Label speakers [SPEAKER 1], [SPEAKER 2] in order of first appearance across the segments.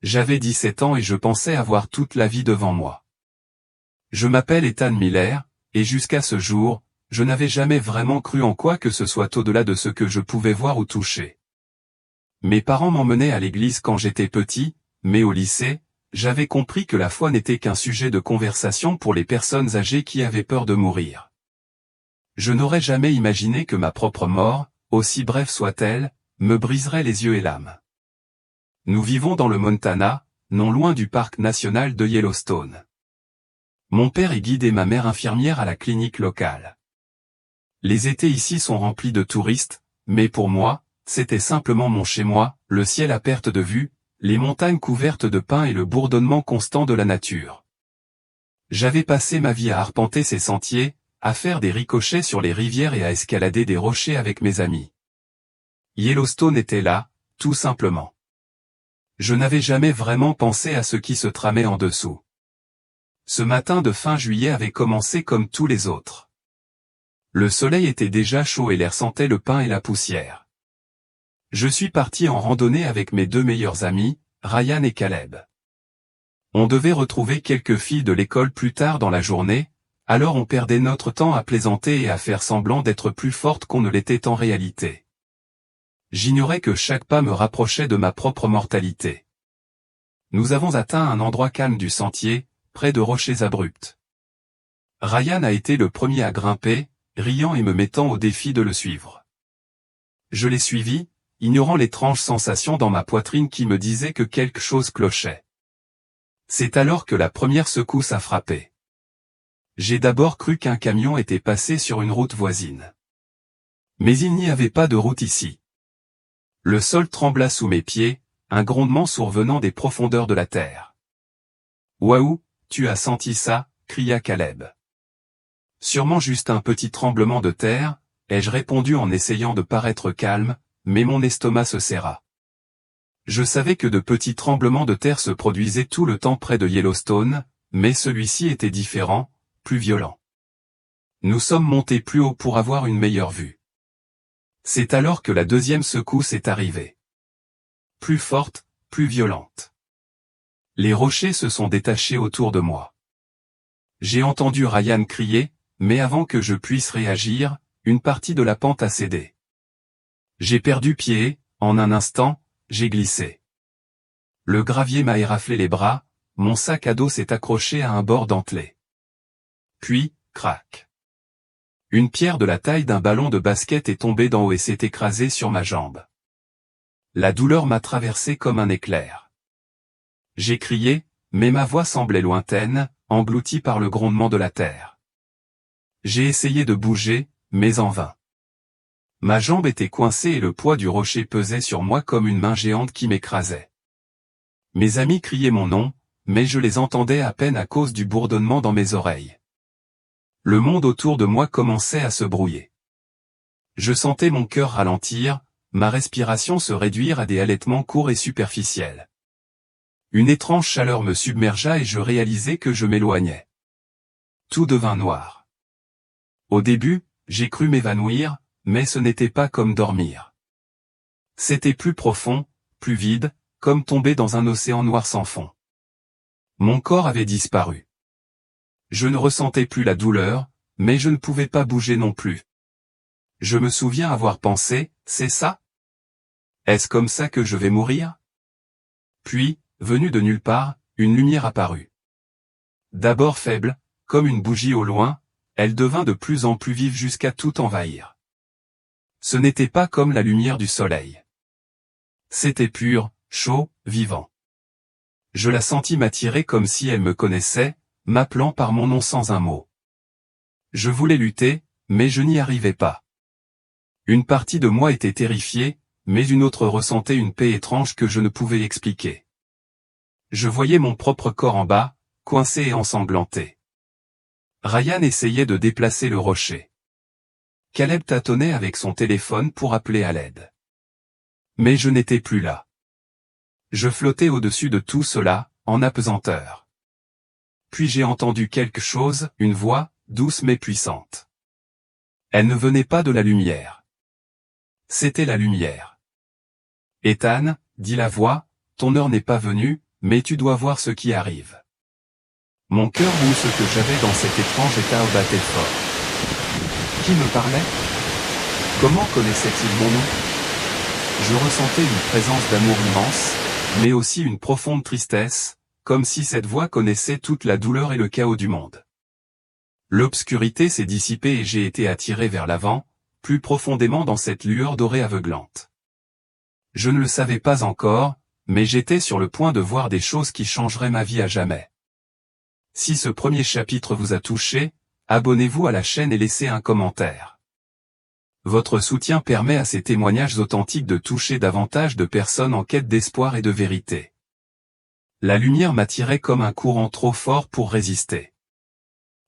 [SPEAKER 1] J'avais 17 ans et je pensais avoir toute la vie devant moi. Je m'appelle Ethan Miller, et jusqu'à ce jour, je n'avais jamais vraiment cru en quoi que ce soit au-delà de ce que je pouvais voir ou toucher. Mes parents m'emmenaient à l'église quand j'étais petit, mais au lycée, j'avais compris que la foi n'était qu'un sujet de conversation pour les personnes âgées qui avaient peur de mourir. Je n'aurais jamais imaginé que ma propre mort, aussi brève soit-elle, me briserait les yeux et l'âme. Nous vivons dans le Montana, non loin du parc national de Yellowstone. Mon père est guide et ma mère infirmière à la clinique locale. Les étés ici sont remplis de touristes, mais pour moi, c'était simplement mon chez-moi, le ciel à perte de vue, les montagnes couvertes de pins et le bourdonnement constant de la nature. J'avais passé ma vie à arpenter ces sentiers, à faire des ricochets sur les rivières et à escalader des rochers avec mes amis. Yellowstone était là, tout simplement. Je n'avais jamais vraiment pensé à ce qui se tramait en dessous. Ce matin de fin juillet avait commencé comme tous les autres. Le soleil était déjà chaud et l'air sentait le pin et la poussière. Je suis parti en randonnée avec mes deux meilleurs amis, Ryan et Caleb. On devait retrouver quelques filles de l'école plus tard dans la journée, alors on perdait notre temps à plaisanter et à faire semblant d'être plus forte qu'on ne l'était en réalité. J'ignorais que chaque pas me rapprochait de ma propre mortalité. Nous avons atteint un endroit calme du sentier, près de rochers abrupts. Ryan a été le premier à grimper, riant et me mettant au défi de le suivre. Je l'ai suivi, ignorant l'étrange sensation dans ma poitrine qui me disait que quelque chose clochait. C'est alors que la première secousse a frappé. J'ai d'abord cru qu'un camion était passé sur une route voisine. Mais il n'y avait pas de route ici. Le sol trembla sous mes pieds, un grondement survenant des profondeurs de la terre. « Waouh, tu as senti ça ?» cria Caleb. « Sûrement juste un petit tremblement de terre », ai-je répondu en essayant de paraître calme, mais mon estomac se serra. Je savais que de petits tremblements de terre se produisaient tout le temps près de Yellowstone, mais celui-ci était différent, plus violent. Nous sommes montés plus haut pour avoir une meilleure vue. C'est alors que la deuxième secousse est arrivée. Plus forte, plus violente. Les rochers se sont détachés autour de moi. J'ai entendu Ryan crier, mais avant que je puisse réagir, une partie de la pente a cédé. J'ai perdu pied, en un instant, j'ai glissé. Le gravier m'a éraflé les bras, mon sac à dos s'est accroché à un bord dentelé. Puis, crac. Une pierre de la taille d'un ballon de basket est tombée d'en haut et s'est écrasée sur ma jambe. La douleur m'a traversé comme un éclair. J'ai crié, mais ma voix semblait lointaine, engloutie par le grondement de la terre. J'ai essayé de bouger, mais en vain. Ma jambe était coincée et le poids du rocher pesait sur moi comme une main géante qui m'écrasait. Mes amis criaient mon nom, mais je les entendais à peine à cause du bourdonnement dans mes oreilles. Le monde autour de moi commençait à se brouiller. Je sentais mon cœur ralentir, ma respiration se réduire à des halètements courts et superficiels. Une étrange chaleur me submergea et je réalisai que je m'éloignais. Tout devint noir. Au début, j'ai cru m'évanouir, mais ce n'était pas comme dormir. C'était plus profond, plus vide, comme tomber dans un océan noir sans fond. Mon corps avait disparu. Je ne ressentais plus la douleur, mais je ne pouvais pas bouger non plus. Je me souviens avoir pensé, c'est ça? Est-ce comme ça que je vais mourir? Puis, venue de nulle part, une lumière apparut. D'abord faible, comme une bougie au loin, elle devint de plus en plus vive jusqu'à tout envahir. Ce n'était pas comme la lumière du soleil. C'était pur, chaud, vivant. Je la sentis m'attirer comme si elle me connaissait, m'appelant par mon nom sans un mot. Je voulais lutter, mais je n'y arrivais pas. Une partie de moi était terrifiée, mais une autre ressentait une paix étrange que je ne pouvais expliquer. Je voyais mon propre corps en bas, coincé et ensanglanté. Ryan essayait de déplacer le rocher. Caleb tâtonnait avec son téléphone pour appeler à l'aide. Mais je n'étais plus là. Je flottais au-dessus de tout cela, en apesanteur. Puis j'ai entendu quelque chose, une voix, douce mais puissante. Elle ne venait pas de la lumière. C'était la lumière. « Ethan, dit la voix, ton heure n'est pas venue, mais tu dois voir ce qui arrive. Mon cœur ou ce que j'avais dans cet étrange état battait fort. Qui me parlait? Comment connaissait-il mon nom? Je ressentais une présence d'amour immense, mais aussi une profonde tristesse, comme si cette voix connaissait toute la douleur et le chaos du monde. L'obscurité s'est dissipée et j'ai été attiré vers l'avant, plus profondément dans cette lueur dorée aveuglante. Je ne le savais pas encore, mais j'étais sur le point de voir des choses qui changeraient ma vie à jamais. Si ce premier chapitre vous a touché, abonnez-vous à la chaîne et laissez un commentaire. Votre soutien permet à ces témoignages authentiques de toucher davantage de personnes en quête d'espoir et de vérité. La lumière m'attirait comme un courant trop fort pour résister.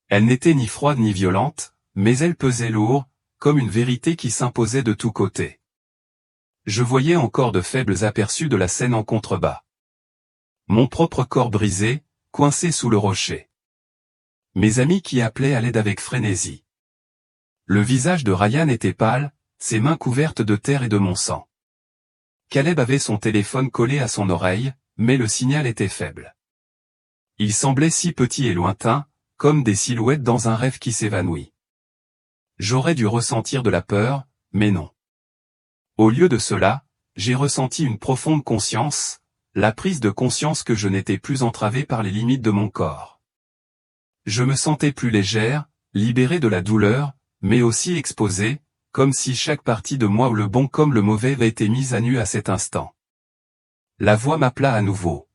[SPEAKER 1] Elle n'était ni froide ni violente, mais elle pesait lourd, comme une vérité qui s'imposait de tous côtés. Je voyais encore de faibles aperçus de la scène en contrebas. Mon propre corps brisé, coincé sous le rocher. Mes amis qui appelaient à l'aide avec frénésie. Le visage de Ryan était pâle, ses mains couvertes de terre et de mon sang. Caleb avait son téléphone collé à son oreille, mais le signal était faible. Il semblait si petit et lointain, comme des silhouettes dans un rêve qui s'évanouit. J'aurais dû ressentir de la peur, mais non. Au lieu de cela, j'ai ressenti une profonde conscience, la prise de conscience que je n'étais plus entravé par les limites de mon corps. Je me sentais plus légère, libéré de la douleur, mais aussi exposé, comme si chaque partie de moi, le bon comme le mauvais, avait été mise à nu à cet instant. La voix m'appela à nouveau.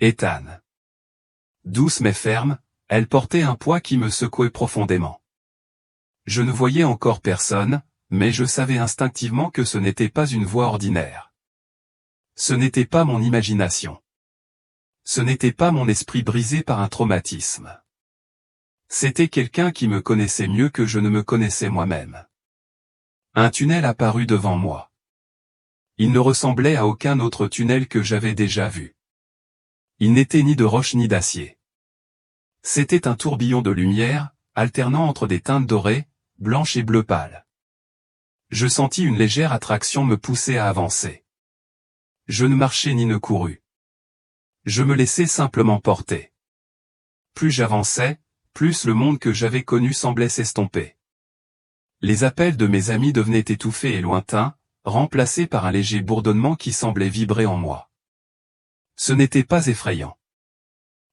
[SPEAKER 1] Ethan. Douce mais ferme, elle portait un poids qui me secouait profondément. Je ne voyais encore personne, mais je savais instinctivement que ce n'était pas une voix ordinaire. Ce n'était pas mon imagination. Ce n'était pas mon esprit brisé par un traumatisme. C'était quelqu'un qui me connaissait mieux que je ne me connaissais moi-même. Un tunnel apparut devant moi. Il ne ressemblait à aucun autre tunnel que j'avais déjà vu. Il n'était ni de roche ni d'acier. C'était un tourbillon de lumière, alternant entre des teintes dorées, blanches et bleu pâle. Je sentis une légère attraction me pousser à avancer. Je ne marchais ni ne courus. Je me laissais simplement porter. Plus j'avançais, plus le monde que j'avais connu semblait s'estomper. Les appels de mes amis devenaient étouffés et lointains, remplacés par un léger bourdonnement qui semblait vibrer en moi. Ce n'était pas effrayant.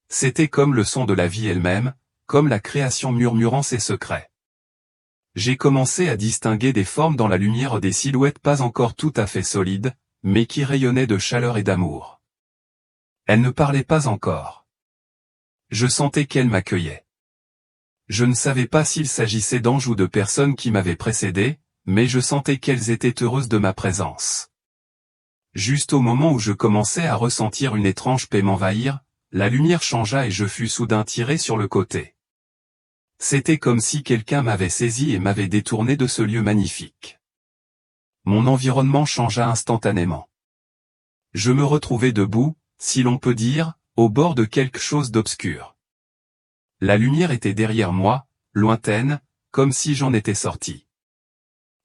[SPEAKER 1] C'était comme le son de la vie elle-même, comme la création murmurant ses secrets. J'ai commencé à distinguer des formes dans la lumière, des silhouettes pas encore tout à fait solides, mais qui rayonnaient de chaleur et d'amour. Elles ne parlaient pas encore. Je sentais qu'elles m'accueillaient. Je ne savais pas s'il s'agissait d'anges ou de personnes qui m'avaient précédé, mais je sentais qu'elles étaient heureuses de ma présence. Juste au moment où je commençais à ressentir une étrange paix m'envahir, la lumière changea et je fus soudain tiré sur le côté. C'était comme si quelqu'un m'avait saisi et m'avait détourné de ce lieu magnifique. Mon environnement changea instantanément. Je me retrouvais debout, si l'on peut dire, au bord de quelque chose d'obscur. La lumière était derrière moi, lointaine, comme si j'en étais sorti.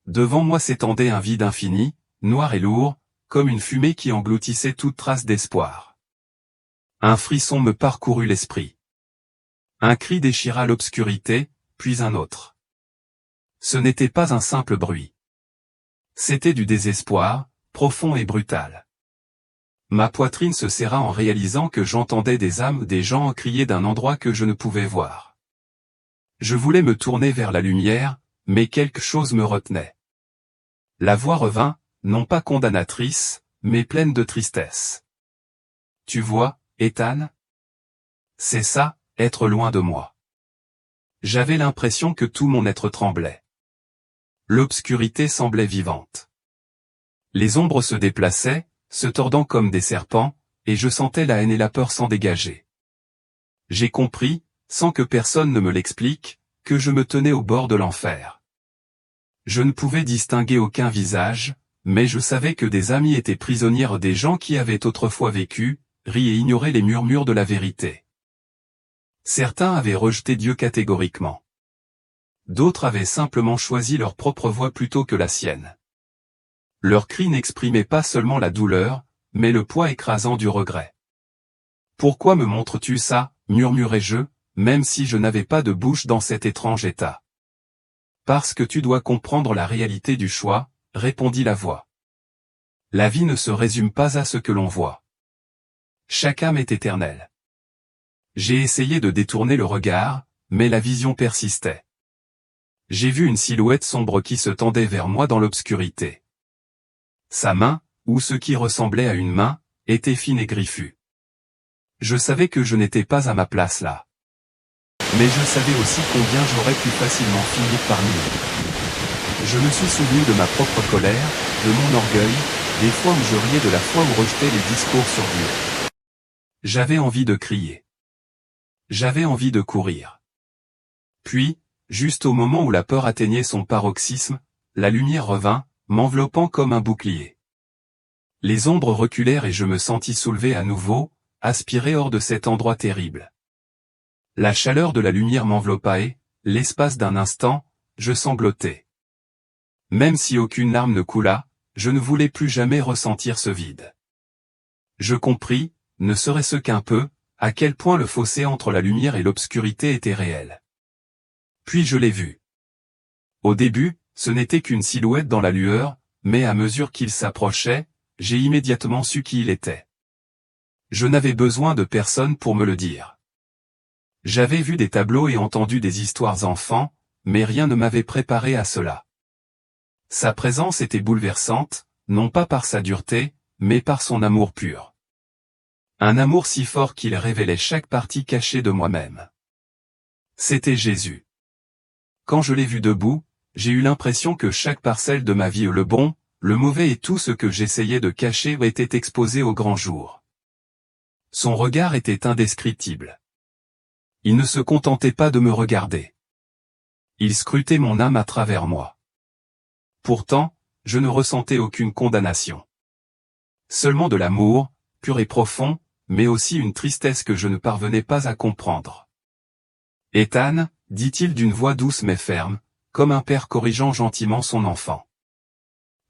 [SPEAKER 1] Devant moi s'étendait un vide infini, noir et lourd, comme une fumée qui engloutissait toute trace d'espoir. Un frisson me parcourut l'esprit. Un cri déchira l'obscurité, puis un autre. Ce n'était pas un simple bruit. C'était du désespoir, profond et brutal. Ma poitrine se serra en réalisant que j'entendais des âmes des gens crier d'un endroit que je ne pouvais voir. Je voulais me tourner vers la lumière, mais quelque chose me retenait. La voix revint, non pas condamnatrice, mais pleine de tristesse. Tu vois, Ethan? C'est ça, être loin de moi. J'avais l'impression que tout mon être tremblait. L'obscurité semblait vivante. Les ombres se déplaçaient, se tordant comme des serpents, et je sentais la haine et la peur s'en dégager. J'ai compris, sans que personne ne me l'explique, que je me tenais au bord de l'enfer. Je ne pouvais distinguer aucun visage, mais je savais que des amis étaient prisonnières des gens qui avaient autrefois vécu, ri et ignoré les murmures de la vérité. Certains avaient rejeté Dieu catégoriquement. D'autres avaient simplement choisi leur propre voie plutôt que la sienne. Leurs cris n'exprimaient pas seulement la douleur, mais le poids écrasant du regret. Pourquoi me montres-tu ça, murmurai-je, même si je n'avais pas de bouche dans cet étrange état. Parce que tu dois comprendre la réalité du choix, répondit la voix. La vie ne se résume pas à ce que l'on voit. Chaque âme est éternelle. J'ai essayé de détourner le regard, mais la vision persistait. J'ai vu une silhouette sombre qui se tendait vers moi dans l'obscurité. Sa main, ou ce qui ressemblait à une main, était fine et griffue. Je savais que je n'étais pas à ma place là. Mais je savais aussi combien j'aurais pu facilement finir parmi eux. Je me suis souvenu de ma propre colère, de mon orgueil, des fois où je riais de la foi où rejetais les discours sur Dieu. J'avais envie de crier. J'avais envie de courir. Puis, juste au moment où la peur atteignait son paroxysme, la lumière revint, m'enveloppant comme un bouclier. Les ombres reculèrent et je me sentis soulevé à nouveau, aspiré hors de cet endroit terrible. La chaleur de la lumière m'enveloppa et, l'espace d'un instant, je sanglotai. Même si aucune larme ne coula, je ne voulais plus jamais ressentir ce vide. Je compris, ne serait-ce qu'un peu, à quel point le fossé entre la lumière et l'obscurité était réel. Puis je l'ai vu. Au début, ce n'était qu'une silhouette dans la lueur, mais à mesure qu'il s'approchait, j'ai immédiatement su qui il était. Je n'avais besoin de personne pour me le dire. J'avais vu des tableaux et entendu des histoires enfants, mais rien ne m'avait préparé à cela. Sa présence était bouleversante, non pas par sa dureté, mais par son amour pur. Un amour si fort qu'il révélait chaque partie cachée de moi-même. C'était Jésus. Quand je l'ai vu debout, j'ai eu l'impression que chaque parcelle de ma vie, le bon, le mauvais et tout ce que j'essayais de cacher était exposé au grand jour. Son regard était indescriptible. Il ne se contentait pas de me regarder. Il scrutait mon âme à travers moi. Pourtant, je ne ressentais aucune condamnation. Seulement de l'amour, pur et profond, mais aussi une tristesse que je ne parvenais pas à comprendre. Ethan, dit-il d'une voix douce mais ferme, comme un père corrigeant gentiment son enfant.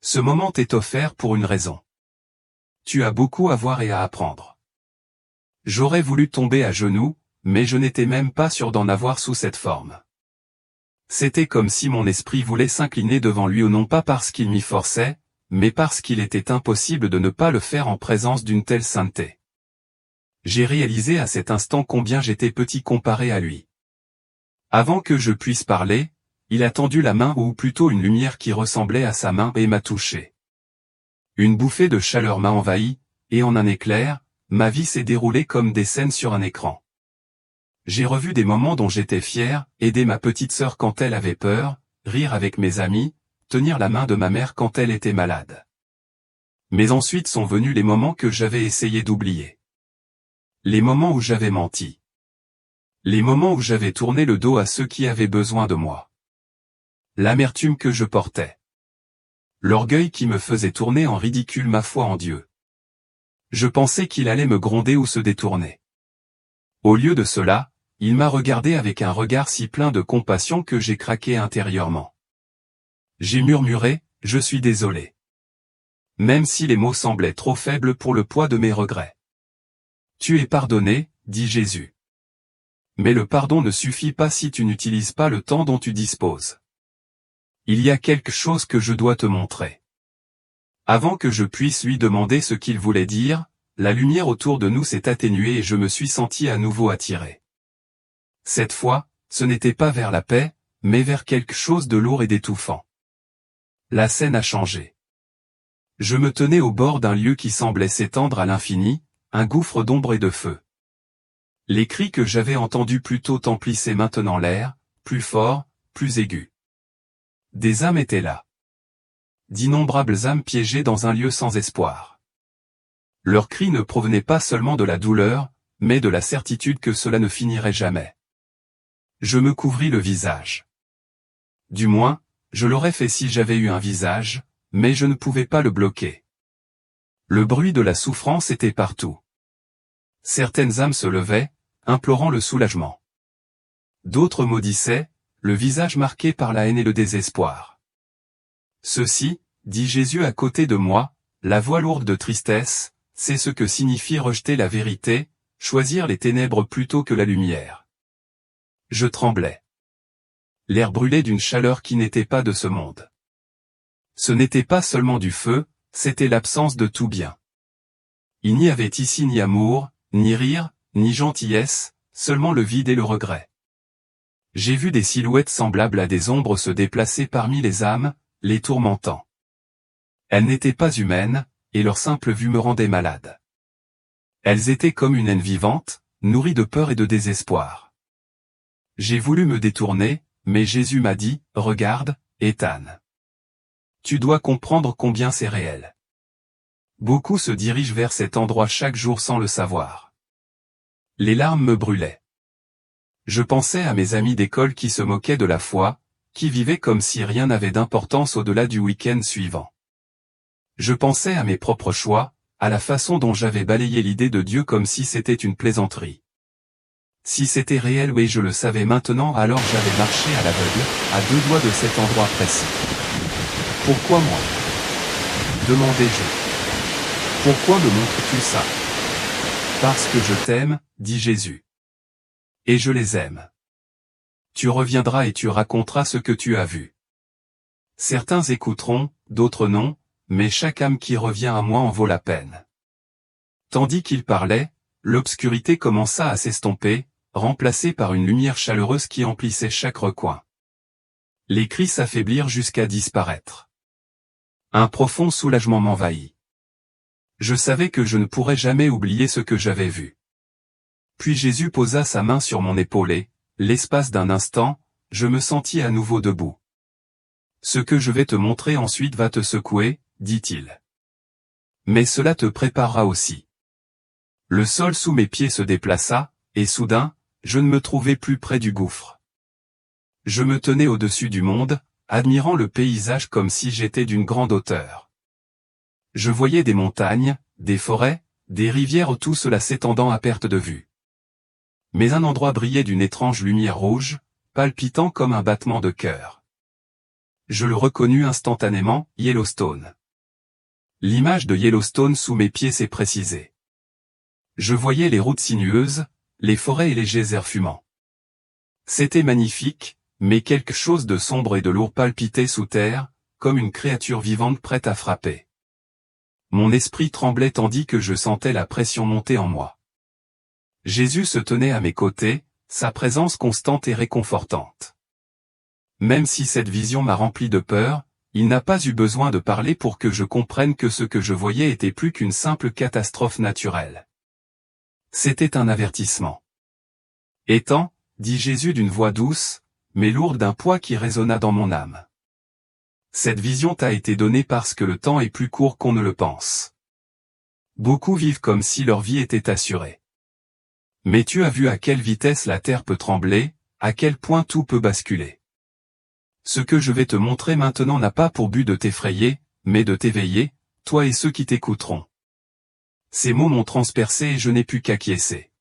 [SPEAKER 1] Ce moment t'est offert pour une raison. Tu as beaucoup à voir et à apprendre. J'aurais voulu tomber à genoux, mais je n'étais même pas sûr d'en avoir sous cette forme. C'était comme si mon esprit voulait s'incliner devant lui, ou non pas parce qu'il m'y forçait, mais parce qu'il était impossible de ne pas le faire en présence d'une telle sainteté. J'ai réalisé à cet instant combien j'étais petit comparé à lui. Avant que je puisse parler, il a tendu la main, ou plutôt une lumière qui ressemblait à sa main, et m'a touché. Une bouffée de chaleur m'a envahi, et en un éclair, ma vie s'est déroulée comme des scènes sur un écran. J'ai revu des moments dont j'étais fier, aider ma petite sœur quand elle avait peur, rire avec mes amis, tenir la main de ma mère quand elle était malade. Mais ensuite sont venus les moments que j'avais essayé d'oublier. Les moments où j'avais menti. Les moments où j'avais tourné le dos à ceux qui avaient besoin de moi. L'amertume que je portais. L'orgueil qui me faisait tourner en ridicule ma foi en Dieu. Je pensais qu'il allait me gronder ou se détourner. Au lieu de cela, il m'a regardé avec un regard si plein de compassion que j'ai craqué intérieurement. J'ai murmuré, « Je suis désolé ». Même si les mots semblaient trop faibles pour le poids de mes regrets. « Tu es pardonné », dit Jésus. Mais le pardon ne suffit pas si tu n'utilises pas le temps dont tu disposes. Il y a quelque chose que je dois te montrer. Avant que je puisse lui demander ce qu'il voulait dire, la lumière autour de nous s'est atténuée et je me suis senti à nouveau attiré. Cette fois, ce n'était pas vers la paix, mais vers quelque chose de lourd et d'étouffant. La scène a changé. Je me tenais au bord d'un lieu qui semblait s'étendre à l'infini, un gouffre d'ombre et de feu. Les cris que j'avais entendus plus tôt emplissaient maintenant l'air, plus forts, plus aigus. Des âmes étaient là. D'innombrables âmes piégées dans un lieu sans espoir. Leurs cris ne provenaient pas seulement de la douleur, mais de la certitude que cela ne finirait jamais. Je me couvris le visage. Du moins, je l'aurais fait si j'avais eu un visage, mais je ne pouvais pas le bloquer. Le bruit de la souffrance était partout. Certaines âmes se levaient, implorant le soulagement. D'autres maudissaient, le visage marqué par la haine et le désespoir. Ceci, dit Jésus à côté de moi, la voix lourde de tristesse, c'est ce que signifie rejeter la vérité, choisir les ténèbres plutôt que la lumière. Je tremblais. L'air brûlait d'une chaleur qui n'était pas de ce monde. Ce n'était pas seulement du feu, c'était l'absence de tout bien. Il n'y avait ici ni amour, ni rire, ni gentillesse, seulement le vide et le regret. J'ai vu des silhouettes semblables à des ombres se déplacer parmi les âmes, les tourmentant. Elles n'étaient pas humaines, et leur simple vue me rendait malade. Elles étaient comme une haine vivante, nourrie de peur et de désespoir. J'ai voulu me détourner, mais Jésus m'a dit, « Regarde, Ethan. Tu dois comprendre combien c'est réel. » Beaucoup se dirigent vers cet endroit chaque jour sans le savoir. Les larmes me brûlaient. Je pensais à mes amis d'école qui se moquaient de la foi, qui vivaient comme si rien n'avait d'importance au-delà du week-end suivant. Je pensais à mes propres choix, à la façon dont j'avais balayé l'idée de Dieu comme si c'était une plaisanterie. Si c'était réel, oui, je le savais maintenant, alors j'avais marché à l'aveugle, à 2 doigts de cet endroit précis. Pourquoi moi? Demandai-je. Pourquoi me montres-tu ça? Parce que je t'aime, dit Jésus. Et je les aime. Tu reviendras et tu raconteras ce que tu as vu. Certains écouteront, d'autres non, mais chaque âme qui revient à moi en vaut la peine. Tandis qu'il parlait, l'obscurité commença à s'estomper, remplacée par une lumière chaleureuse qui emplissait chaque recoin. Les cris s'affaiblirent jusqu'à disparaître. Un profond soulagement m'envahit. Je savais que je ne pourrais jamais oublier ce que j'avais vu. Puis Jésus posa sa main sur mon épaule et, l'espace d'un instant, je me sentis à nouveau debout. Ce que je vais te montrer ensuite va te secouer, dit-il. Mais cela te préparera aussi. Le sol sous mes pieds se déplaça, et soudain, je ne me trouvais plus près du gouffre. Je me tenais au-dessus du monde, admirant le paysage comme si j'étais d'une grande hauteur. Je voyais des montagnes, des forêts, des rivières, tout cela s'étendant à perte de vue. Mais un endroit brillait d'une étrange lumière rouge, palpitant comme un battement de cœur. Je le reconnus instantanément, Yellowstone. L'image de Yellowstone sous mes pieds s'est précisée. Je voyais les routes sinueuses, les forêts et les geysers fumants. C'était magnifique, mais quelque chose de sombre et de lourd palpitait sous terre, comme une créature vivante prête à frapper. Mon esprit tremblait tandis que je sentais la pression monter en moi. Jésus se tenait à mes côtés, sa présence constante et réconfortante. Même si cette vision m'a rempli de peur, il n'a pas eu besoin de parler pour que je comprenne que ce que je voyais était plus qu'une simple catastrophe naturelle. C'était un avertissement. « Ethan, dit Jésus d'une voix douce, mais lourde d'un poids qui résonna dans mon âme. Cette vision t'a été donnée parce que le temps est plus court qu'on ne le pense. Beaucoup vivent comme si leur vie était assurée. Mais tu as vu à quelle vitesse la terre peut trembler, à quel point tout peut basculer. Ce que je vais te montrer maintenant n'a pas pour but de t'effrayer, mais de t'éveiller, toi et ceux qui t'écouteront. » Ces mots m'ont transpercé et je n'ai pu qu'acquiescer.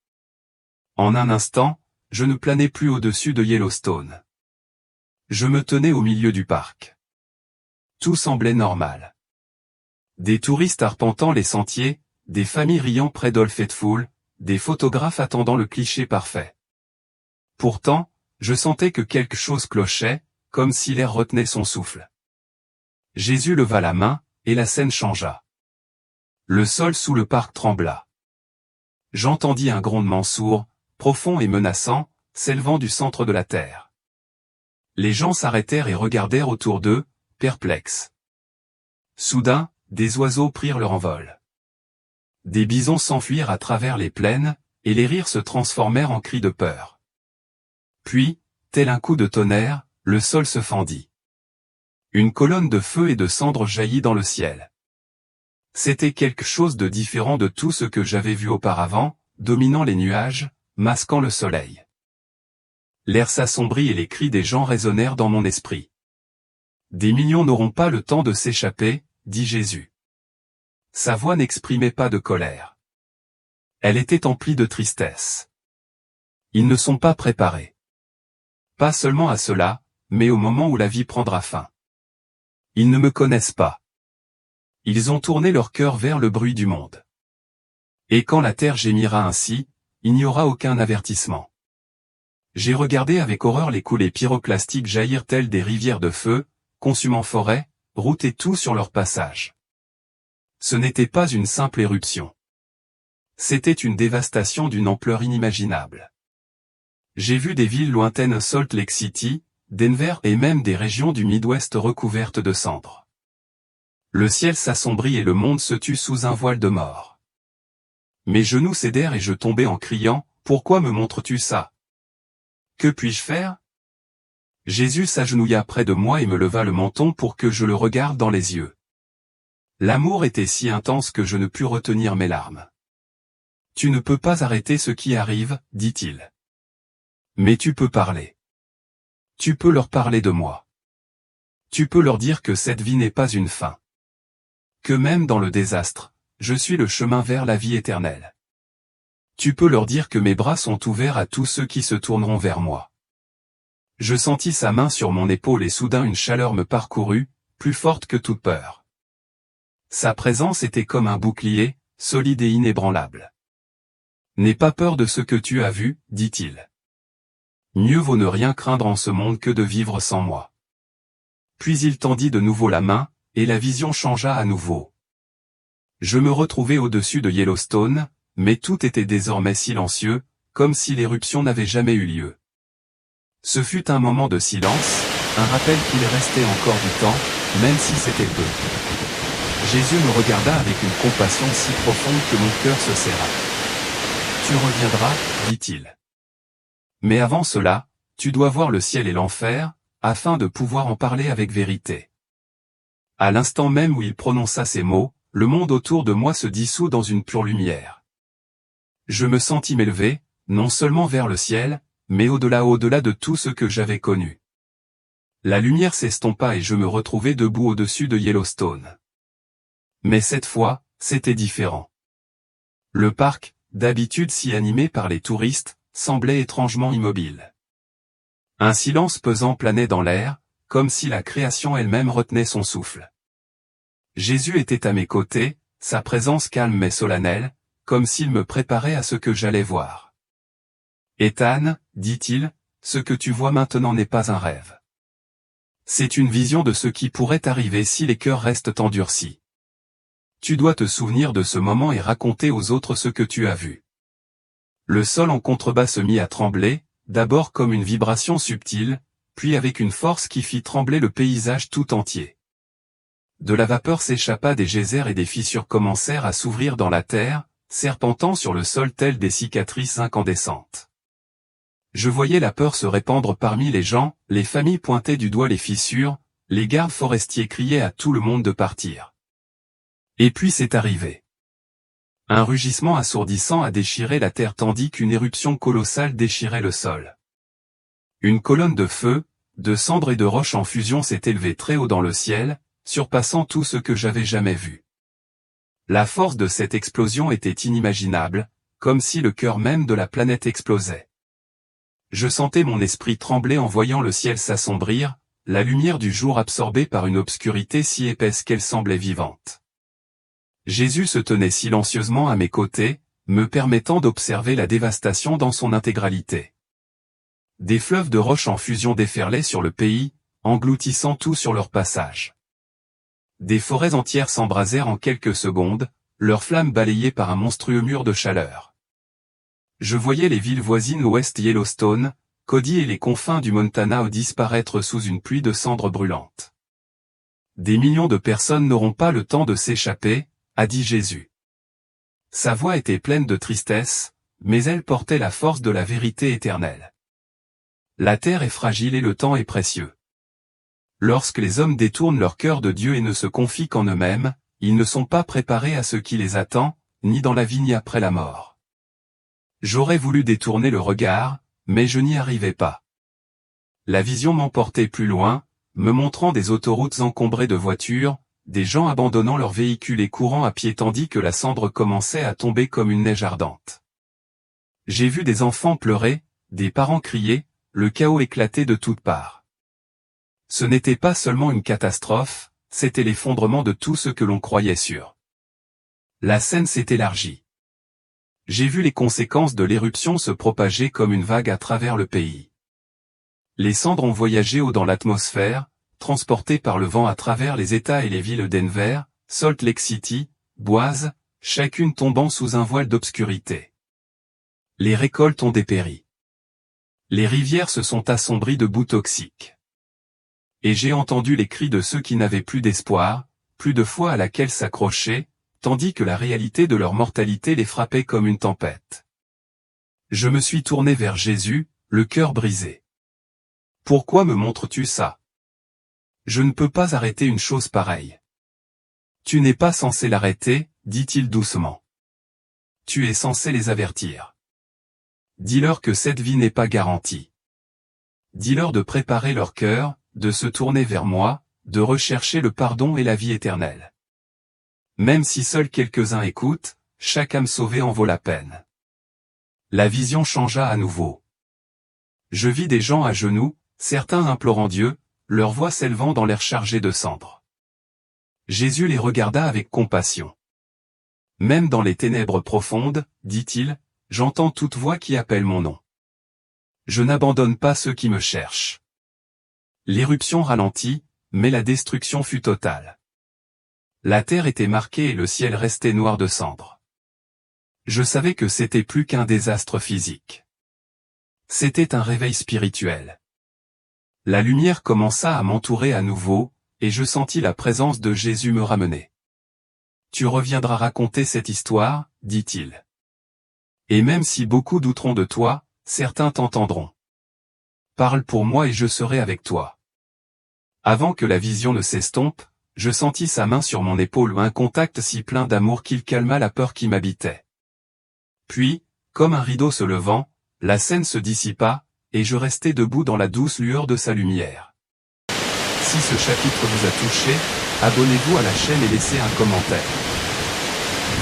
[SPEAKER 1] En un instant, je ne planais plus au-dessus de Yellowstone. Je me tenais au milieu du parc. Tout semblait normal. Des touristes arpentant les sentiers, des familles riant près d'Old Faithful, des photographes attendant le cliché parfait. Pourtant, je sentais que quelque chose clochait, comme si l'air retenait son souffle. Jésus leva la main, et la scène changea. Le sol sous le parc trembla. J'entendis un grondement sourd, profond et menaçant, s'élevant du centre de la terre. Les gens s'arrêtèrent et regardèrent autour d'eux, perplexes. Soudain, des oiseaux prirent leur envol. Des bisons s'enfuirent à travers les plaines, et les rires se transformèrent en cris de peur. Puis, tel un coup de tonnerre, le sol se fendit. Une colonne de feu et de cendres jaillit dans le ciel. C'était quelque chose de différent de tout ce que j'avais vu auparavant, dominant les nuages, masquant le soleil. L'air s'assombrit et les cris des gens résonnèrent dans mon esprit. Des millions n'auront pas le temps de s'échapper, dit Jésus. Sa voix n'exprimait pas de colère. Elle était emplie de tristesse. Ils ne sont pas préparés. Pas seulement à cela, mais au moment où la vie prendra fin. Ils ne me connaissent pas. Ils ont tourné leur cœur vers le bruit du monde. Et quand la terre gémira ainsi, il n'y aura aucun avertissement. J'ai regardé avec horreur les coulées pyroclastiques jaillir telles des rivières de feu, consumant forêts, routes et tout sur leur passage. Ce n'était pas une simple éruption. C'était une dévastation d'une ampleur inimaginable. J'ai vu des villes lointaines, Salt Lake City, Denver et même des régions du Midwest recouvertes de cendres. Le ciel s'assombrit et le monde se tut sous un voile de mort. Mes genoux cédèrent et je tombai en criant, « Pourquoi me montres-tu ça? Que puis-je faire » Jésus s'agenouilla près de moi et me leva le menton pour que je le regarde dans les yeux. L'amour était si intense que je ne pus retenir mes larmes. « Tu ne peux pas arrêter ce qui arrive, dit-il. Mais tu peux parler. Tu peux leur parler de moi. Tu peux leur dire que cette vie n'est pas une fin. Que même dans le désastre, je suis le chemin vers la vie éternelle. Tu peux leur dire que mes bras sont ouverts à tous ceux qui se tourneront vers moi. » Je sentis sa main sur mon épaule et soudain une chaleur me parcourut, plus forte que toute peur. Sa présence était comme un bouclier, solide et inébranlable. « N'aie pas peur de ce que tu as vu, dit-il. Mieux vaut ne rien craindre en ce monde que de vivre sans moi. » Puis il tendit de nouveau la main, et la vision changea à nouveau. Je me retrouvai au-dessus de Yellowstone, mais tout était désormais silencieux, comme si l'éruption n'avait jamais eu lieu. Ce fut un moment de silence, un rappel qu'il restait encore du temps, même si c'était peu. Jésus me regarda avec une compassion si profonde que mon cœur se serra. « Tu reviendras, dit-il. Mais avant cela, tu dois voir le ciel et l'enfer, afin de pouvoir en parler avec vérité. » À l'instant même où il prononça ces mots, le monde autour de moi se dissout dans une pure lumière. Je me sentis m'élever, non seulement vers le ciel, mais au-delà de tout ce que j'avais connu. La lumière s'estompa et je me retrouvai debout au-dessus de Yellowstone. Mais cette fois, c'était différent. Le parc, d'habitude si animé par les touristes, semblait étrangement immobile. Un silence pesant planait dans l'air, comme si la création elle-même retenait son souffle. Jésus était à mes côtés, sa présence calme mais solennelle, comme s'il me préparait à ce que j'allais voir. « Ethan, dit-il, ce que tu vois maintenant n'est pas un rêve. C'est une vision de ce qui pourrait arriver si les cœurs restent endurcis. Tu dois te souvenir de ce moment et raconter aux autres ce que tu as vu. » Le sol en contrebas se mit à trembler, d'abord comme une vibration subtile, puis avec une force qui fit trembler le paysage tout entier. De la vapeur s'échappa des geysers et des fissures commencèrent à s'ouvrir dans la terre, serpentant sur le sol telles des cicatrices incandescentes. Je voyais la peur se répandre parmi les gens, les familles pointaient du doigt les fissures, les gardes forestiers criaient à tout le monde de partir. Et puis c'est arrivé. Un rugissement assourdissant a déchiré la terre tandis qu'une éruption colossale déchirait le sol. Une colonne de feu, de cendres et de roches en fusion s'est élevée très haut dans le ciel, surpassant tout ce que j'avais jamais vu. La force de cette explosion était inimaginable, comme si le cœur même de la planète explosait. Je sentais mon esprit trembler en voyant le ciel s'assombrir, la lumière du jour absorbée par une obscurité si épaisse qu'elle semblait vivante. Jésus se tenait silencieusement à mes côtés, me permettant d'observer la dévastation dans son intégralité. Des fleuves de roches en fusion déferlaient sur le pays, engloutissant tout sur leur passage. Des forêts entières s'embrasèrent en quelques secondes, leurs flammes balayées par un monstrueux mur de chaleur. Je voyais les villes voisines ouest Yellowstone, Cody et les confins du Montana disparaître sous une pluie de cendres brûlantes. Des millions de personnes n'auront pas le temps de s'échapper, a dit Jésus. Sa voix était pleine de tristesse, mais elle portait la force de la vérité éternelle. La terre est fragile et le temps est précieux. Lorsque les hommes détournent leur cœur de Dieu et ne se confient qu'en eux-mêmes, ils ne sont pas préparés à ce qui les attend, ni dans la vie ni après la mort. J'aurais voulu détourner le regard, mais je n'y arrivais pas. La vision m'emportait plus loin, me montrant des autoroutes encombrées de voitures, des gens abandonnant leurs véhicules et courant à pied tandis que la cendre commençait à tomber comme une neige ardente. J'ai vu des enfants pleurer, des parents crier, le chaos éclater de toutes parts. Ce n'était pas seulement une catastrophe, c'était l'effondrement de tout ce que l'on croyait sûr. La scène s'est élargie. J'ai vu les conséquences de l'éruption se propager comme une vague à travers le pays. Les cendres ont voyagé haut dans l'atmosphère, transportées par le vent à travers les États et les villes Denver, Salt Lake City, Boise, chacune tombant sous un voile d'obscurité. Les récoltes ont dépéri. Les rivières se sont assombries de boues toxiques. Et j'ai entendu les cris de ceux qui n'avaient plus d'espoir, plus de foi à laquelle s'accrocher, tandis que la réalité de leur mortalité les frappait comme une tempête. Je me suis tourné vers Jésus, le cœur brisé. Pourquoi me montres-tu ça? Je ne peux pas arrêter une chose pareille. Tu n'es pas censé l'arrêter, dit-il doucement. Tu es censé les avertir. Dis-leur que cette vie n'est pas garantie. Dis-leur de préparer leur cœur, de se tourner vers moi, de rechercher le pardon et la vie éternelle. Même si seuls quelques-uns écoutent, chaque âme sauvée en vaut la peine. La vision changea à nouveau. Je vis des gens à genoux, certains implorant Dieu, leur voix s'élevant dans l'air chargé de cendres. Jésus les regarda avec compassion. Même dans les ténèbres profondes, dit-il, j'entends toute voix qui appelle mon nom. Je n'abandonne pas ceux qui me cherchent. L'éruption ralentit, mais la destruction fut totale. La terre était marquée et le ciel restait noir de cendres. Je savais que c'était plus qu'un désastre physique. C'était un réveil spirituel. La lumière commença à m'entourer à nouveau, et je sentis la présence de Jésus me ramener. Tu reviendras raconter cette histoire, dit-il. Et même si beaucoup douteront de toi, certains t'entendront. Parle pour moi et je serai avec toi. Avant que la vision ne s'estompe, je sentis sa main sur mon épaule ou un contact si plein d'amour qu'il calma la peur qui m'habitait. Puis, comme un rideau se levant, la scène se dissipa, et je restai debout dans la douce lueur de sa lumière. Si ce chapitre vous a touché, abonnez-vous à la chaîne et laissez un commentaire.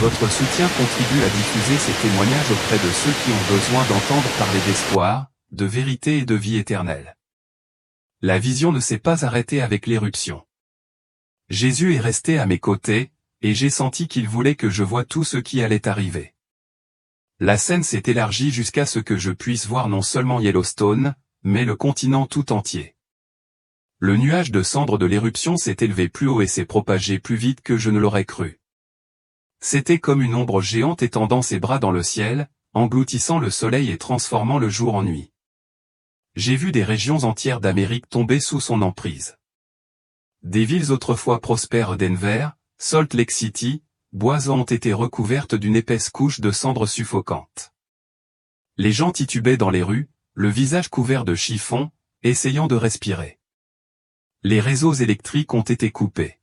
[SPEAKER 1] Votre soutien contribue à diffuser ces témoignages auprès de ceux qui ont besoin d'entendre parler d'espoir, de vérité et de vie éternelle. La vision ne s'est pas arrêtée avec l'éruption. Jésus est resté à mes côtés, et j'ai senti qu'il voulait que je voie tout ce qui allait arriver. La scène s'est élargie jusqu'à ce que je puisse voir non seulement Yellowstone, mais le continent tout entier. Le nuage de cendres de l'éruption s'est élevé plus haut et s'est propagé plus vite que je ne l'aurais cru. C'était comme une ombre géante étendant ses bras dans le ciel, engloutissant le soleil et transformant le jour en nuit. J'ai vu des régions entières d'Amérique tomber sous son emprise. Des villes autrefois prospères Denver, Salt Lake City, Boise ont été recouvertes d'une épaisse couche de cendres suffocantes. Les gens titubaient dans les rues, le visage couvert de chiffons, essayant de respirer. Les réseaux électriques ont été coupés.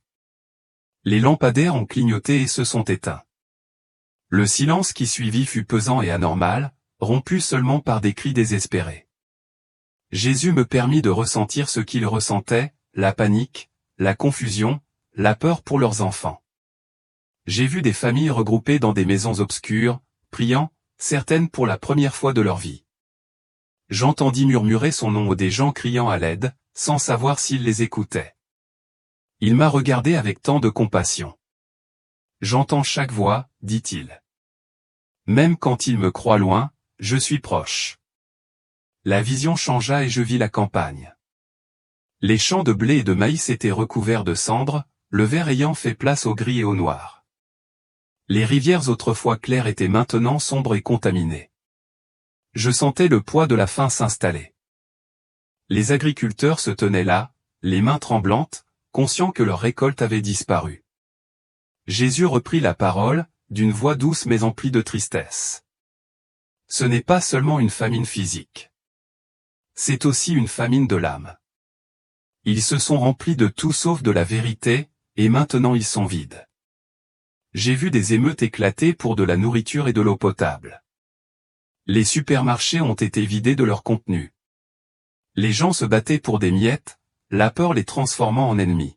[SPEAKER 1] Les lampadaires ont clignoté et se sont éteints. Le silence qui suivit fut pesant et anormal, rompu seulement par des cris désespérés. Jésus me permit de ressentir ce qu'ils ressentaient, la panique, la confusion, la peur pour leurs enfants. J'ai vu des familles regroupées dans des maisons obscures, priant, certaines pour la première fois de leur vie. J'entendis murmurer son nom ou des gens criant à l'aide, sans savoir s'il les écoutait. Il m'a regardé avec tant de compassion. J'entends chaque voix, dit-il. Même quand il me croit loin, je suis proche. La vision changea et je vis la campagne. Les champs de blé et de maïs étaient recouverts de cendres, le vert ayant fait place au gris et au noir. Les rivières autrefois claires étaient maintenant sombres et contaminées. Je sentais le poids de la faim s'installer. Les agriculteurs se tenaient là, les mains tremblantes, conscients que leur récolte avait disparu. Jésus reprit la parole, d'une voix douce mais emplie de tristesse. Ce n'est pas seulement une famine physique. C'est aussi une famine de l'âme. Ils se sont remplis de tout sauf de la vérité, et maintenant ils sont vides. J'ai vu des émeutes éclater pour de la nourriture et de l'eau potable. Les supermarchés ont été vidés de leur contenu. Les gens se battaient pour des miettes, la peur les transformant en ennemis.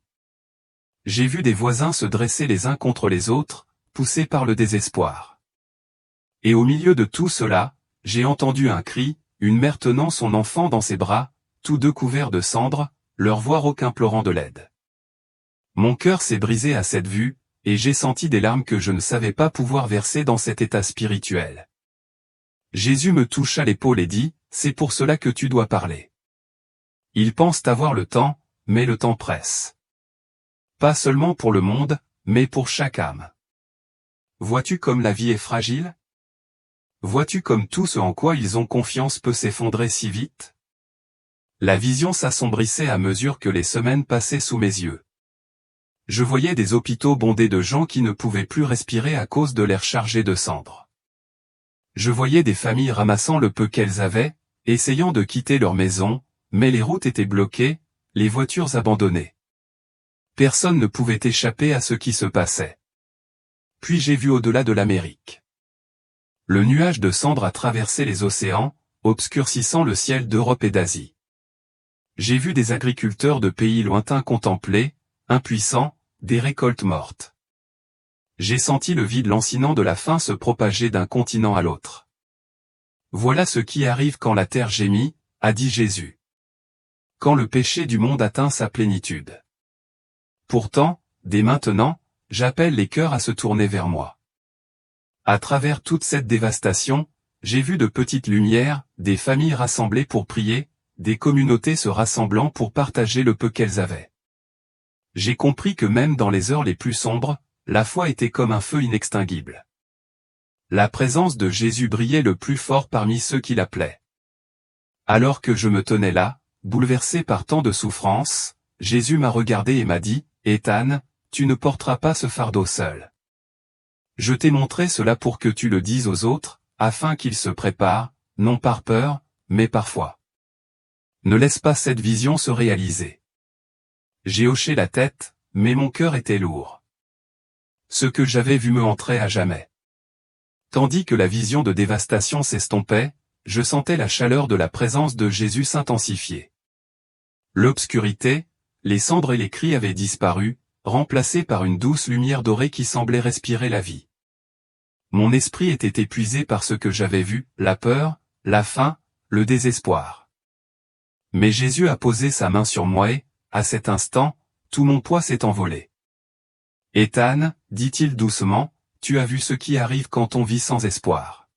[SPEAKER 1] J'ai vu des voisins se dresser les uns contre les autres, poussés par le désespoir. Et au milieu de tout cela, j'ai entendu un cri, une mère tenant son enfant dans ses bras, tous deux couverts de cendres, leur voix rauque implorant de l'aide. Mon cœur s'est brisé à cette vue, et j'ai senti des larmes que je ne savais pas pouvoir verser dans cet état spirituel. Jésus me toucha l'épaule et dit, « C'est pour cela que tu dois parler. » Ils pensent avoir le temps, mais le temps presse. Pas seulement pour le monde, mais pour chaque âme. Vois-tu comme la vie est fragile? Vois-tu comme tout ce en quoi ils ont confiance peut s'effondrer si vite? La vision s'assombrissait à mesure que les semaines passaient sous mes yeux. Je voyais des hôpitaux bondés de gens qui ne pouvaient plus respirer à cause de l'air chargé de cendres. Je voyais des familles ramassant le peu qu'elles avaient, essayant de quitter leur maison, mais les routes étaient bloquées, les voitures abandonnées. Personne ne pouvait échapper à ce qui se passait. Puis j'ai vu au-delà de l'Amérique. Le nuage de cendres a traversé les océans, obscurcissant le ciel d'Europe et d'Asie. J'ai vu des agriculteurs de pays lointains contempler, impuissants, des récoltes mortes. J'ai senti le vide lancinant de la faim se propager d'un continent à l'autre. Voilà ce qui arrive quand la terre gémit, a dit Jésus. Quand le péché du monde atteint sa plénitude. Pourtant, dès maintenant, j'appelle les cœurs à se tourner vers moi. À travers toute cette dévastation, j'ai vu de petites lumières, des familles rassemblées pour prier, des communautés se rassemblant pour partager le peu qu'elles avaient. J'ai compris que même dans les heures les plus sombres, la foi était comme un feu inextinguible. La présence de Jésus brillait le plus fort parmi ceux qui l'appelaient. Alors que je me tenais là, bouleversé par tant de souffrances, Jésus m'a regardé et m'a dit, « Ethan, tu ne porteras pas ce fardeau seul. Je t'ai montré cela pour que tu le dises aux autres, afin qu'ils se préparent, non par peur, mais par foi. Ne laisse pas cette vision se réaliser. » J'ai hoché la tête, mais mon cœur était lourd. Ce que j'avais vu me hantrait à jamais. Tandis que la vision de dévastation s'estompait, je sentais la chaleur de la présence de Jésus s'intensifier. L'obscurité, les cendres et les cris avaient disparu, remplacés par une douce lumière dorée qui semblait respirer la vie. Mon esprit était épuisé par ce que j'avais vu, la peur, la faim, le désespoir. Mais Jésus a posé sa main sur moi et, à cet instant, tout mon poids s'est envolé. « Ethan, dit-il doucement, tu as vu ce qui arrive quand on vit sans espoir.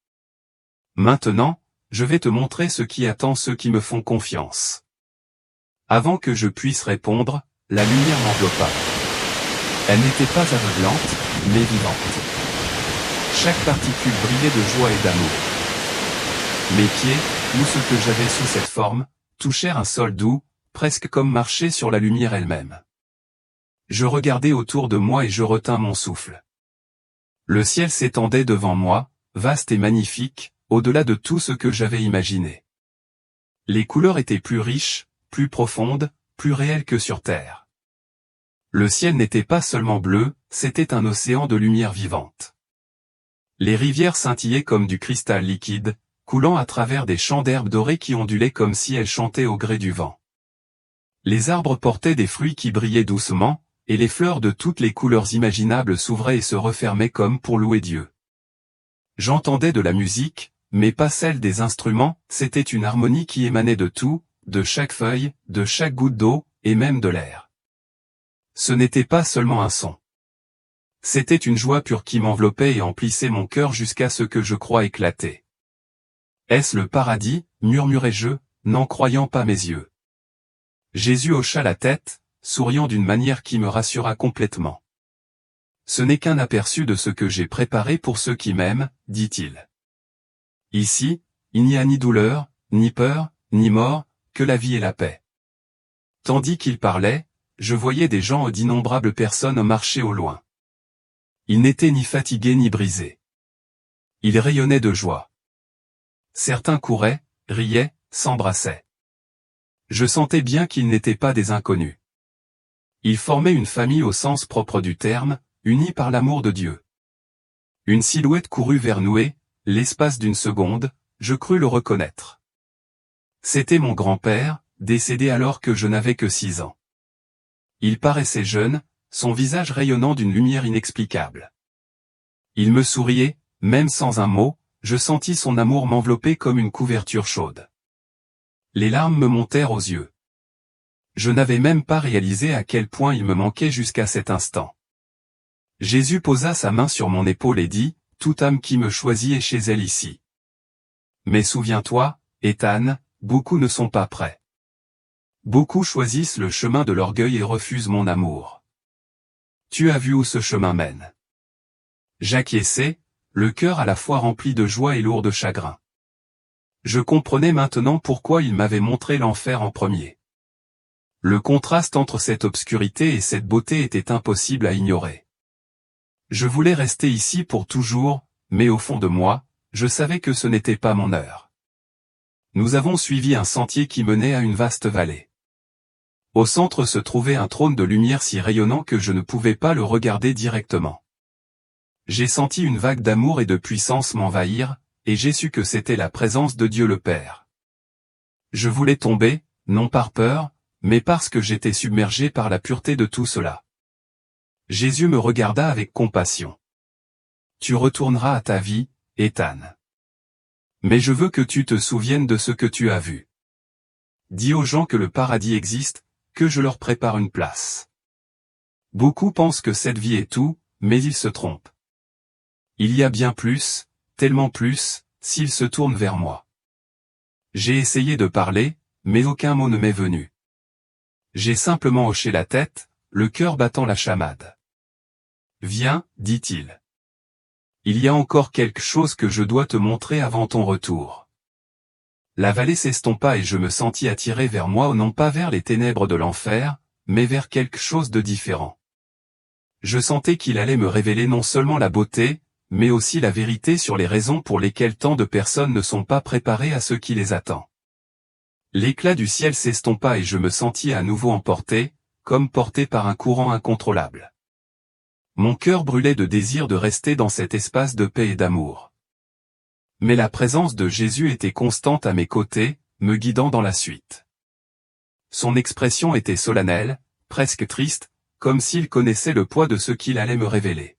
[SPEAKER 1] Maintenant, je vais te montrer ce qui attend ceux qui me font confiance. » Avant que je puisse répondre, la lumière m'enveloppa. Elle n'était pas aveuglante, mais vivante. Chaque particule brillait de joie et d'amour. Mes pieds, ou ce que j'avais sous cette forme, touchèrent un sol doux, presque comme marcher sur la lumière elle-même. Je regardai autour de moi et je retins mon souffle. Le ciel s'étendait devant moi, vaste et magnifique, au-delà de tout ce que j'avais imaginé. Les couleurs étaient plus riches, plus profondes, plus réelles que sur terre. Le ciel n'était pas seulement bleu, c'était un océan de lumière vivante. Les rivières scintillaient comme du cristal liquide, coulant à travers des champs d'herbes dorées qui ondulaient comme si elles chantaient au gré du vent. Les arbres portaient des fruits qui brillaient doucement, et les fleurs de toutes les couleurs imaginables s'ouvraient et se refermaient comme pour louer Dieu. J'entendais de la musique, mais pas celle des instruments, c'était une harmonie qui émanait de tout, de chaque feuille, de chaque goutte d'eau, et même de l'air. Ce n'était pas seulement un son. C'était une joie pure qui m'enveloppait et emplissait mon cœur jusqu'à ce que je crois éclater. Est-ce le paradis, murmurai-je, n'en croyant pas mes yeux. Jésus hocha la tête, souriant d'une manière qui me rassura complètement. Ce n'est qu'un aperçu de ce que j'ai préparé pour ceux qui m'aiment, dit-il. Ici, il n'y a ni douleur, ni peur, ni mort, que la vie et la paix. Tandis qu'il parlait, je voyais des gens d'innombrables personnes marcher au loin. Ils n'étaient ni fatigués ni brisés. Ils rayonnaient de joie. Certains couraient, riaient, s'embrassaient. Je sentais bien qu'ils n'étaient pas des inconnus. Ils formaient une famille au sens propre du terme, unis par l'amour de Dieu. Une silhouette courut vers nous et, l'espace d'une seconde, je crus le reconnaître. C'était mon grand-père, décédé alors que je n'avais que 6 ans. Il paraissait jeune, son visage rayonnant d'une lumière inexplicable. Il me souriait, même sans un mot, je sentis son amour m'envelopper comme une couverture chaude. Les larmes me montèrent aux yeux. Je n'avais même pas réalisé à quel point il me manquait jusqu'à cet instant. Jésus posa sa main sur mon épaule et dit, « Toute âme qui me choisit est chez elle ici. » Mais souviens-toi, Ethan, beaucoup ne sont pas prêts. Beaucoup choisissent le chemin de l'orgueil et refusent mon amour. Tu as vu où ce chemin mène. J'acquiesçais, le cœur à la fois rempli de joie et lourd de chagrin. Je comprenais maintenant pourquoi il m'avait montré l'enfer en premier. Le contraste entre cette obscurité et cette beauté était impossible à ignorer. Je voulais rester ici pour toujours, mais au fond de moi, je savais que ce n'était pas mon heure. Nous avons suivi un sentier qui menait à une vaste vallée. Au centre se trouvait un trône de lumière si rayonnant que je ne pouvais pas le regarder directement. J'ai senti une vague d'amour et de puissance m'envahir, et j'ai su que c'était la présence de Dieu le Père. Je voulais tomber, non par peur, mais parce que j'étais submergé par la pureté de tout cela. Jésus me regarda avec compassion. Tu retourneras à ta vie, Ethan. Mais je veux que tu te souviennes de ce que tu as vu. Dis aux gens que le paradis existe, que je leur prépare une place. Beaucoup pensent que cette vie est tout, mais ils se trompent. Il y a bien plus, tellement plus, s'ils se tournent vers moi. J'ai essayé de parler, mais aucun mot ne m'est venu. J'ai simplement hoché la tête, le cœur battant la chamade. Viens, dit-il. Il y a encore quelque chose que je dois te montrer avant ton retour. La vallée s'estompa et je me sentis attiré vers moi, non pas vers les ténèbres de l'enfer, mais vers quelque chose de différent. Je sentais qu'il allait me révéler non seulement la beauté, mais aussi la vérité sur les raisons pour lesquelles tant de personnes ne sont pas préparées à ce qui les attend. L'éclat du ciel s'estompa et je me sentis à nouveau emporté, comme porté par un courant incontrôlable. Mon cœur brûlait de désir de rester dans cet espace de paix et d'amour. Mais la présence de Jésus était constante à mes côtés, me guidant dans la suite. Son expression était solennelle, presque triste, comme s'il connaissait le poids de ce qu'il allait me révéler.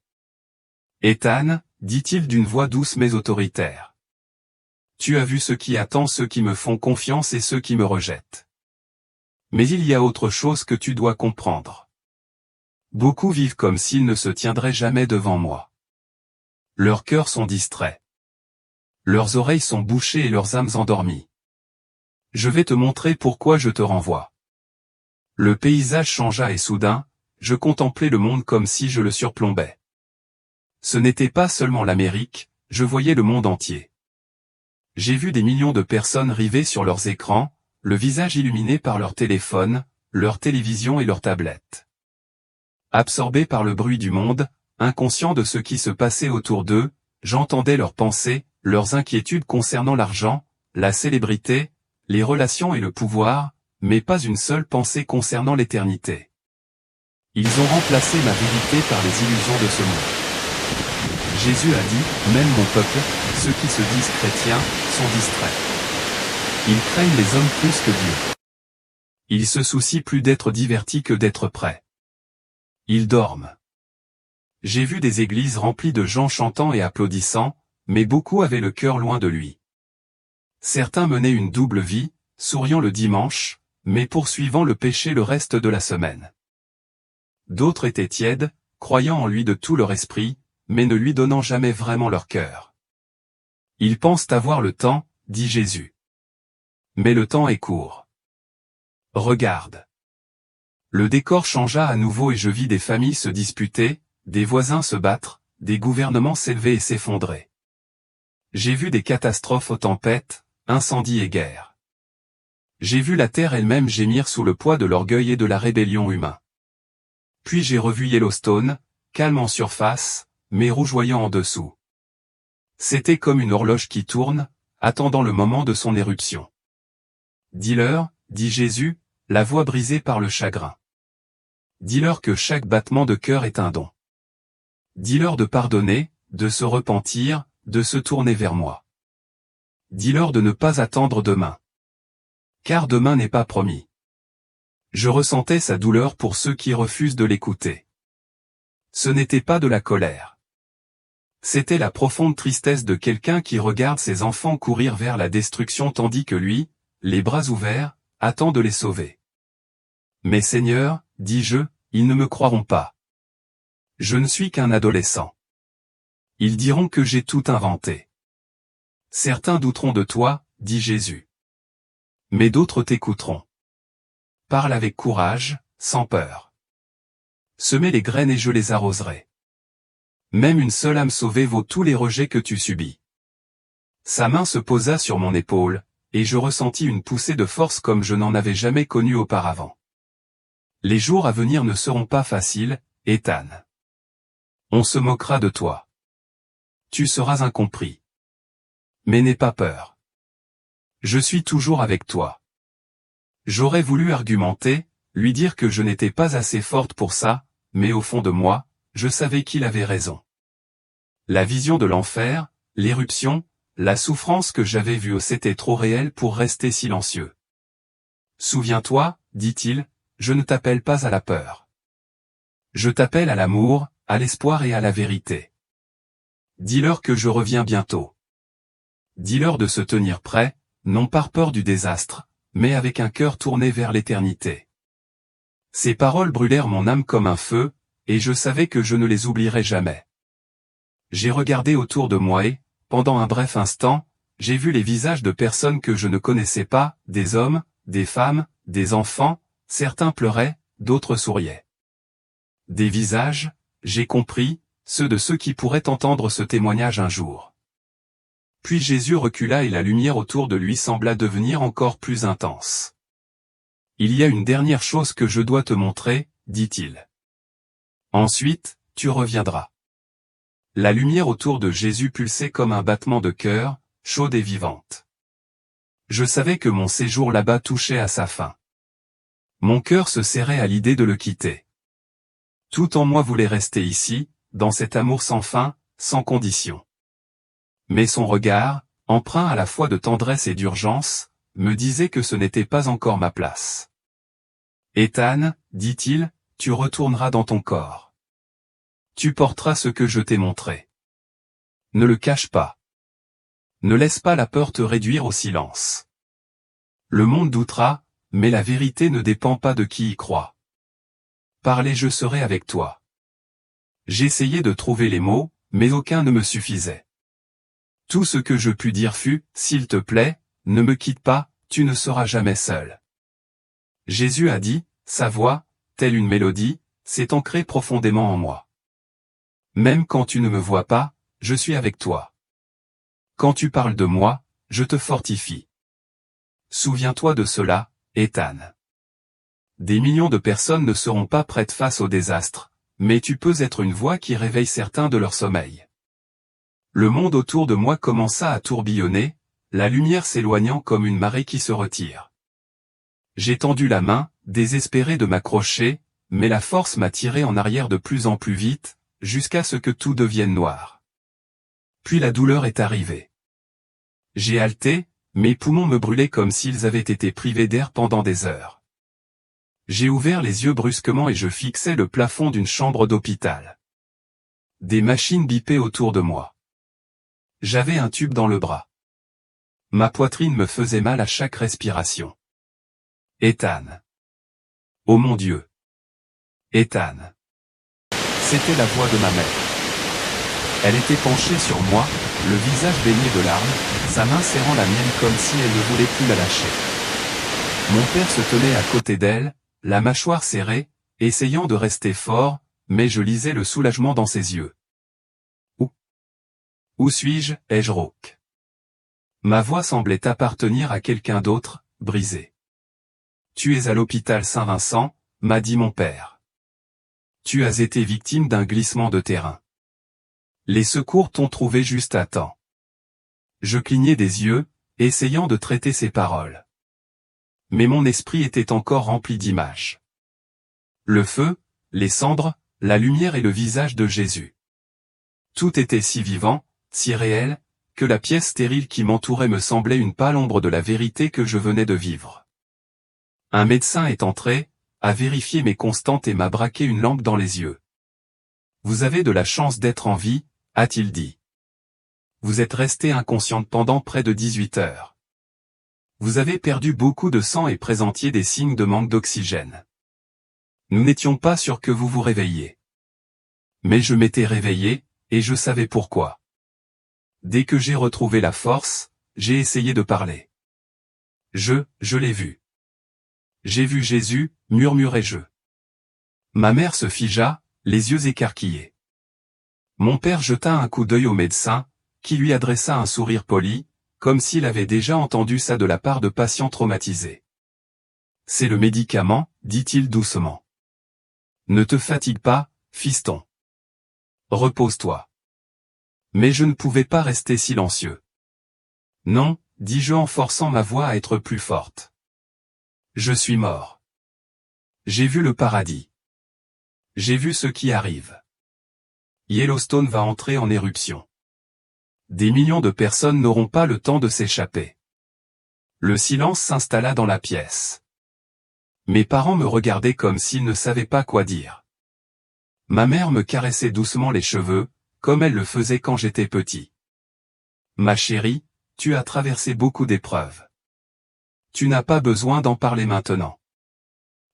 [SPEAKER 1] « Ethan, dit-il d'une voix douce mais autoritaire. Tu as vu ce qui attend ceux qui me font confiance et ceux qui me rejettent. Mais il y a autre chose que tu dois comprendre. Beaucoup vivent comme s'ils ne se tiendraient jamais devant moi. Leurs cœurs sont distraits. Leurs oreilles sont bouchées et leurs âmes endormies. Je vais te montrer pourquoi je te renvoie. » Le paysage changea et soudain, je contemplais le monde comme si je le surplombais. Ce n'était pas seulement l'Amérique, je voyais le monde entier. J'ai vu des millions de personnes rivées sur leurs écrans, le visage illuminé par leur téléphone, leur télévision et leur tablette. Absorbés par le bruit du monde, inconscients de ce qui se passait autour d'eux, j'entendais leurs pensées, leurs inquiétudes concernant l'argent, la célébrité, les relations et le pouvoir, mais pas une seule pensée concernant l'éternité. Ils ont remplacé ma vérité par les illusions de ce monde. Jésus a dit, même mon peuple, ceux qui se disent chrétiens, sont distraits. Ils craignent les hommes plus que Dieu. Ils se soucient plus d'être divertis que d'être prêts. Ils dorment. J'ai vu des églises remplies de gens chantant et applaudissant, mais beaucoup avaient le cœur loin de lui. Certains menaient une double vie, souriant le dimanche, mais poursuivant le péché le reste de la semaine. D'autres étaient tièdes, croyant en lui de tout leur esprit, mais ne lui donnant jamais vraiment leur cœur. Ils pensent avoir le temps, dit Jésus. Mais le temps est court. Regarde. Le décor changea à nouveau et je vis des familles se disputer, des voisins se battre, des gouvernements s'élever et s'effondrer. J'ai vu des catastrophes aux tempêtes, incendies et guerres. J'ai vu la terre elle-même gémir sous le poids de l'orgueil et de la rébellion humain. Puis j'ai revu Yellowstone, calme en surface, mais rougeoyant en dessous. C'était comme une horloge qui tourne, attendant le moment de son éruption. Dis-leur, dit Jésus, la voix brisée par le chagrin. Dis-leur que chaque battement de cœur est un don. Dis-leur de pardonner, de se repentir, de se tourner vers moi. Dis-leur de ne pas attendre demain. Car demain n'est pas promis. Je ressentais sa douleur pour ceux qui refusent de l'écouter. Ce n'était pas de la colère. C'était la profonde tristesse de quelqu'un qui regarde ses enfants courir vers la destruction tandis que lui, les bras ouverts, attend de les sauver. Mais Seigneur, dis-je, ils ne me croiront pas. Je ne suis qu'un adolescent. Ils diront que j'ai tout inventé. Certains douteront de toi, dit Jésus. Mais d'autres t'écouteront. Parle avec courage, sans peur. Semez les graines et je les arroserai. Même une seule âme sauvée vaut tous les rejets que tu subis. Sa main se posa sur mon épaule, et je ressentis une poussée de force comme je n'en avais jamais connue auparavant. Les jours à venir ne seront pas faciles, Ethan. On se moquera de toi. Tu seras incompris. Mais n'aie pas peur. Je suis toujours avec toi. J'aurais voulu argumenter, lui dire que je n'étais pas assez forte pour ça, mais au fond de moi, je savais qu'il avait raison. La vision de l'enfer, l'éruption, la souffrance que j'avais vue c'était trop réel pour rester silencieux. Souviens-toi, dit-il, je ne t'appelle pas à la peur. Je t'appelle à l'amour, à l'espoir et à la vérité. Dis-leur que je reviens bientôt. Dis-leur de se tenir prêt, non par peur du désastre, mais avec un cœur tourné vers l'éternité. Ces paroles brûlèrent mon âme comme un feu, et je savais que je ne les oublierais jamais. J'ai regardé autour de moi et, pendant un bref instant, j'ai vu les visages de personnes que je ne connaissais pas, des hommes, des femmes, des enfants, certains pleuraient, d'autres souriaient. Des visages, j'ai compris, ceux de ceux qui pourraient entendre ce témoignage un jour. Puis Jésus recula et la lumière autour de lui sembla devenir encore plus intense. Il y a une dernière chose que je dois te montrer, dit-il. Ensuite, tu reviendras. La lumière autour de Jésus pulsait comme un battement de cœur, chaude et vivante. Je savais que mon séjour là-bas touchait à sa fin. Mon cœur se serrait à l'idée de le quitter. Tout en moi voulait rester ici, dans cet amour sans fin, sans condition. Mais son regard, empreint à la fois de tendresse et d'urgence, me disait que ce n'était pas encore ma place. Ethan, dit-il, tu retourneras dans ton corps. Tu porteras ce que je t'ai montré. Ne le cache pas. Ne laisse pas la peur te réduire au silence. Le monde doutera, mais la vérité ne dépend pas de qui y croit. Parle et je serai avec toi. J'essayais de trouver les mots, mais aucun ne me suffisait. Tout ce que je pus dire fut, s'il te plaît, ne me quitte pas, tu ne seras jamais seul. Jésus a dit, sa voix, telle une mélodie, s'est ancrée profondément en moi. Même quand tu ne me vois pas, je suis avec toi. Quand tu parles de moi, je te fortifie. Souviens-toi de cela, Ethan. Des millions de personnes ne seront pas prêtes face au désastre, mais tu peux être une voix qui réveille certains de leur sommeil. Le monde autour de moi commença à tourbillonner, la lumière s'éloignant comme une marée qui se retire. J'ai tendu la main, désespéré de m'accrocher, mais la force m'a tiré en arrière de plus en plus vite, jusqu'à ce que tout devienne noir. Puis la douleur est arrivée. J'ai halté, mes poumons me brûlaient comme s'ils avaient été privés d'air pendant des heures. J'ai ouvert les yeux brusquement et je fixais le plafond d'une chambre d'hôpital. Des machines bipaient autour de moi. J'avais un tube dans le bras. Ma poitrine me faisait mal à chaque respiration. Ethan. Oh mon Dieu. Ethan. C'était la voix de ma mère. Elle était penchée sur moi, le visage baigné de larmes, sa main serrant la mienne comme si elle ne voulait plus la lâcher. Mon père se tenait à côté d'elle, la mâchoire serrée, essayant de rester fort, mais je lisais le soulagement dans ses yeux. Où suis-je, ai-je rauque. Ma voix semblait appartenir à quelqu'un d'autre, brisée. Tu es à l'hôpital Saint-Vincent, m'a dit mon père. Tu as été victime d'un glissement de terrain. Les secours t'ont trouvé juste à temps. Je clignais des yeux, essayant de traiter ces paroles. Mais mon esprit était encore rempli d'images. Le feu, les cendres, la lumière et le visage de Jésus. Tout était si vivant, si réel, que la pièce stérile qui m'entourait me semblait une pâle ombre de la vérité que je venais de vivre. Un médecin est entré, a vérifié mes constantes et m'a braqué une lampe dans les yeux. Vous avez de la chance d'être en vie, a-t-il dit. Vous êtes resté inconsciente pendant près de 18 heures. Vous avez perdu beaucoup de sang et présentiez des signes de manque d'oxygène. Nous n'étions pas sûrs que vous vous réveilliez. Mais je m'étais réveillé, et je savais pourquoi. Dès que j'ai retrouvé la force, j'ai essayé de parler. Je l'ai vu. J'ai vu Jésus, murmurai-je. Ma mère se figea, les yeux écarquillés. Mon père jeta un coup d'œil au médecin, qui lui adressa un sourire poli, comme s'il avait déjà entendu ça de la part de patients traumatisés. C'est le médicament, dit-il doucement. Ne te fatigue pas, fiston. Repose-toi. Mais je ne pouvais pas rester silencieux. Non, dis-je en forçant ma voix à être plus forte. Je suis mort. J'ai vu le paradis. J'ai vu ce qui arrive. Yellowstone va entrer en éruption. Des millions de personnes n'auront pas le temps de s'échapper. Le silence s'installa dans la pièce. Mes parents me regardaient comme s'ils ne savaient pas quoi dire. Ma mère me caressait doucement les cheveux, comme elle le faisait quand j'étais petit. Ma chérie, tu as traversé beaucoup d'épreuves. Tu n'as pas besoin d'en parler maintenant.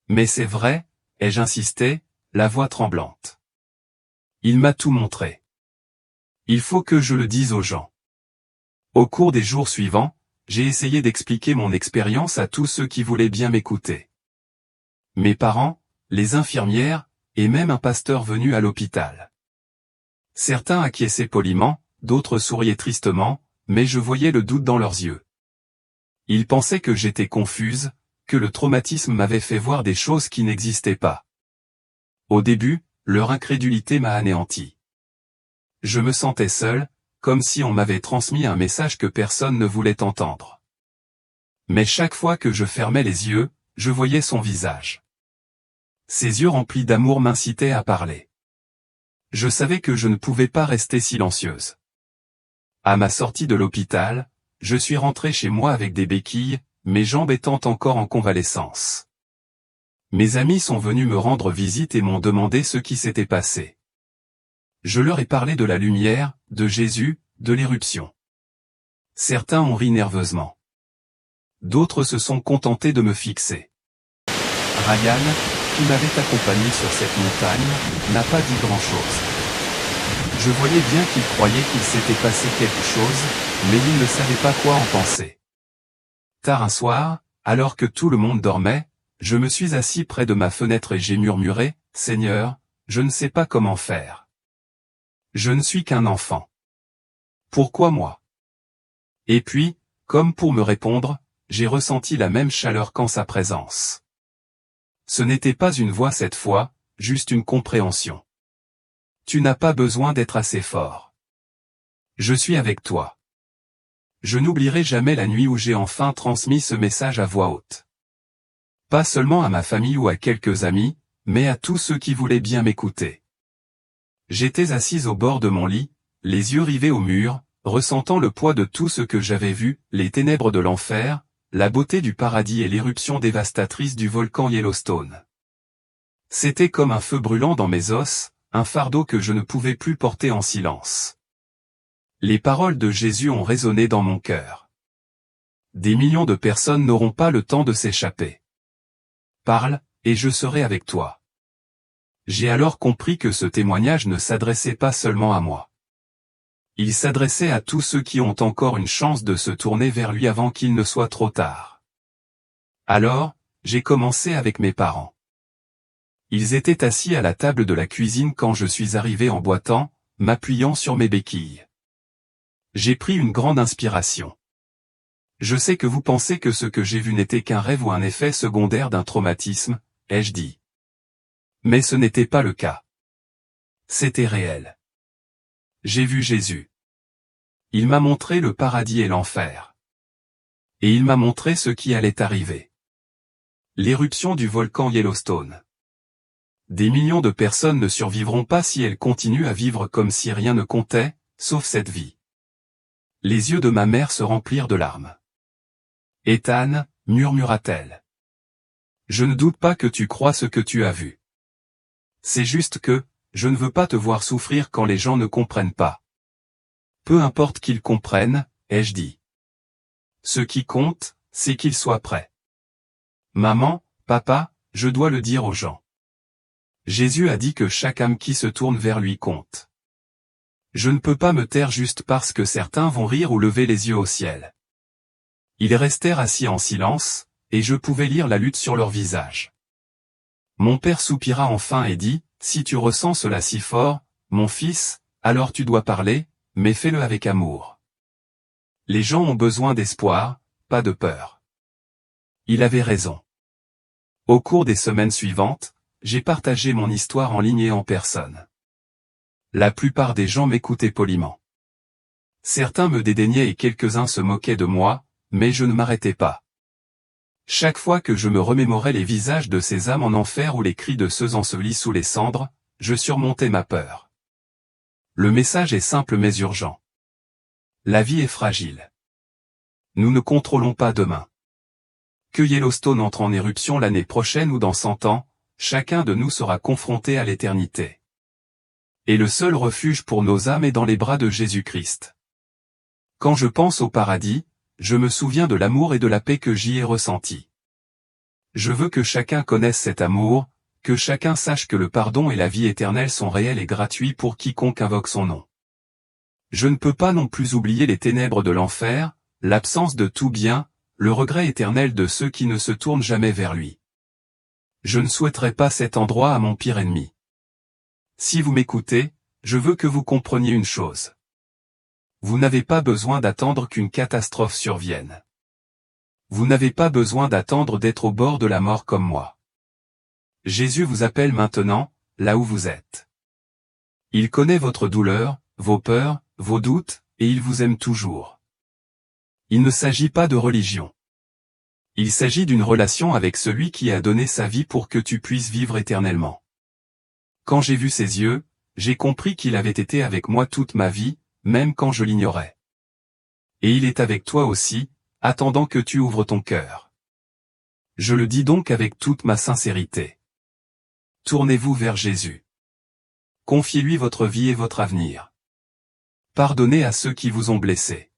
[SPEAKER 1] Mais c'est vrai, ai-je insisté, la voix tremblante. Il m'a tout montré. Il faut que je le dise aux gens. Au cours des jours suivants, j'ai essayé d'expliquer mon expérience à tous ceux qui voulaient bien m'écouter. Mes parents, les infirmières, et même un pasteur venu à l'hôpital. Certains acquiesçaient poliment, d'autres souriaient tristement, mais je voyais le doute dans leurs yeux. Ils pensaient que j'étais confuse, que le traumatisme m'avait fait voir des choses qui n'existaient pas. Au début, leur incrédulité m'a anéanti. Je me sentais seul, comme si on m'avait transmis un message que personne ne voulait entendre. Mais chaque fois que je fermais les yeux, je voyais son visage. Ses yeux remplis d'amour m'incitaient à parler. Je savais que je ne pouvais pas rester silencieuse. À ma sortie de l'hôpital, je suis rentré chez moi avec des béquilles, mes jambes étant encore en convalescence. Mes amis sont venus me rendre visite et m'ont demandé ce qui s'était passé. Je leur ai parlé de la lumière, de Jésus, de l'éruption. Certains ont ri nerveusement. D'autres se sont contentés de me fixer. Ryan, qui m'avait accompagné sur cette montagne, n'a pas dit grand-chose. Je voyais bien qu'il croyait qu'il s'était passé quelque chose, mais il ne savait pas quoi en penser. Tard un soir, alors que tout le monde dormait, je me suis assis près de ma fenêtre et j'ai murmuré, « Seigneur, je ne sais pas comment faire. Je ne suis qu'un enfant. Pourquoi moi ?» Et puis, comme pour me répondre, j'ai ressenti la même chaleur qu'en sa présence. Ce n'était pas une voix cette fois, juste une compréhension. Tu n'as pas besoin d'être assez fort. Je suis avec toi. Je n'oublierai jamais la nuit où j'ai enfin transmis ce message à voix haute. Pas seulement à ma famille ou à quelques amis, mais à tous ceux qui voulaient bien m'écouter. J'étais assise au bord de mon lit, les yeux rivés au mur, ressentant le poids de tout ce que j'avais vu, les ténèbres de l'enfer, la beauté du paradis et l'éruption dévastatrice du volcan Yellowstone. C'était comme un feu brûlant dans mes os, un fardeau que je ne pouvais plus porter en silence. Les paroles de Jésus ont résonné dans mon cœur. Des millions de personnes n'auront pas le temps de s'échapper. Parle, et je serai avec toi. J'ai alors compris que ce témoignage ne s'adressait pas seulement à moi. Il s'adressait à tous ceux qui ont encore une chance de se tourner vers lui avant qu'il ne soit trop tard. Alors, j'ai commencé avec mes parents. Ils étaient assis à la table de la cuisine quand je suis arrivé en boitant, m'appuyant sur mes béquilles. J'ai pris une grande inspiration. Je sais que vous pensez que ce que j'ai vu n'était qu'un rêve ou un effet secondaire d'un traumatisme, ai-je dit. Mais ce n'était pas le cas. C'était réel. J'ai vu Jésus. Il m'a montré le paradis et l'enfer. Et il m'a montré ce qui allait arriver. L'éruption du volcan Yellowstone. Des millions de personnes ne survivront pas si elles continuent à vivre comme si rien ne comptait, sauf cette vie. Les yeux de ma mère se remplirent de larmes. Ethan, murmura-t-elle. Je ne doute pas que tu crois ce que tu as vu. C'est juste que, je ne veux pas te voir souffrir quand les gens ne comprennent pas. Peu importe qu'ils comprennent, ai-je dit. Ce qui compte, c'est qu'ils soient prêts. Maman, papa, je dois le dire aux gens. Jésus a dit que chaque âme qui se tourne vers lui compte. Je ne peux pas me taire juste parce que certains vont rire ou lever les yeux au ciel. Ils restèrent assis en silence, et je pouvais lire la lutte sur leur visage. Mon père soupira enfin et dit, « Si tu ressens cela si fort, mon fils, alors tu dois parler, mais fais-le avec amour. Les gens ont besoin d'espoir, pas de peur. » Il avait raison. Au cours des semaines suivantes, j'ai partagé mon histoire en ligne et en personne. La plupart des gens m'écoutaient poliment. Certains me dédaignaient et quelques-uns se moquaient de moi, mais je ne m'arrêtais pas. Chaque fois que je me remémorais les visages de ces âmes en enfer ou les cris de ceux ensevelis sous les cendres, je surmontais ma peur. Le message est simple mais urgent. La vie est fragile. Nous ne contrôlons pas demain. Que Yellowstone entre en éruption l'année prochaine ou dans 100 ans, chacun de nous sera confronté à l'éternité. Et le seul refuge pour nos âmes est dans les bras de Jésus-Christ. Quand je pense au paradis, je me souviens de l'amour et de la paix que j'y ai ressenti. Je veux que chacun connaisse cet amour, que chacun sache que le pardon et la vie éternelle sont réels et gratuits pour quiconque invoque son nom. Je ne peux pas non plus oublier les ténèbres de l'enfer, l'absence de tout bien, le regret éternel de ceux qui ne se tournent jamais vers lui. Je ne souhaiterais pas cet endroit à mon pire ennemi. Si vous m'écoutez, je veux que vous compreniez une chose. Vous n'avez pas besoin d'attendre qu'une catastrophe survienne. Vous n'avez pas besoin d'attendre d'être au bord de la mort comme moi. Jésus vous appelle maintenant, là où vous êtes. Il connaît votre douleur, vos peurs, vos doutes, et il vous aime toujours. Il ne s'agit pas de religion. Il s'agit d'une relation avec celui qui a donné sa vie pour que tu puisses vivre éternellement. Quand j'ai vu ses yeux, j'ai compris qu'il avait été avec moi toute ma vie, même quand je l'ignorais. Et il est avec toi aussi, attendant que tu ouvres ton cœur. Je le dis donc avec toute ma sincérité. Tournez-vous vers Jésus. Confiez-lui votre vie et votre avenir. Pardonnez à ceux qui vous ont blessé.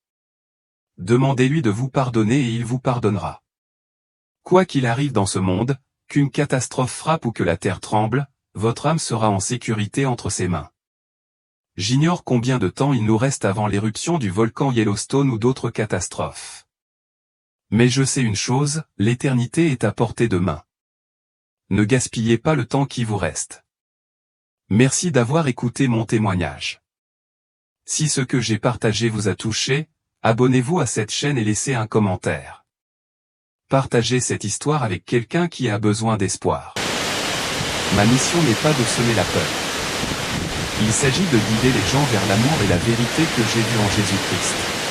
[SPEAKER 1] Demandez-lui de vous pardonner et il vous pardonnera. Quoi qu'il arrive dans ce monde, qu'une catastrophe frappe ou que la terre tremble, votre âme sera en sécurité entre ses mains. J'ignore combien de temps il nous reste avant l'éruption du volcan Yellowstone ou d'autres catastrophes. Mais je sais une chose, l'éternité est à portée de main. Ne gaspillez pas le temps qui vous reste. Merci d'avoir écouté mon témoignage. Si ce que j'ai partagé vous a touché, abonnez-vous à cette chaîne et laissez un commentaire. Partagez cette histoire avec quelqu'un qui a besoin d'espoir. Ma mission n'est pas de semer la peur. Il s'agit de guider les gens vers l'amour et la vérité que j'ai vue en Jésus-Christ.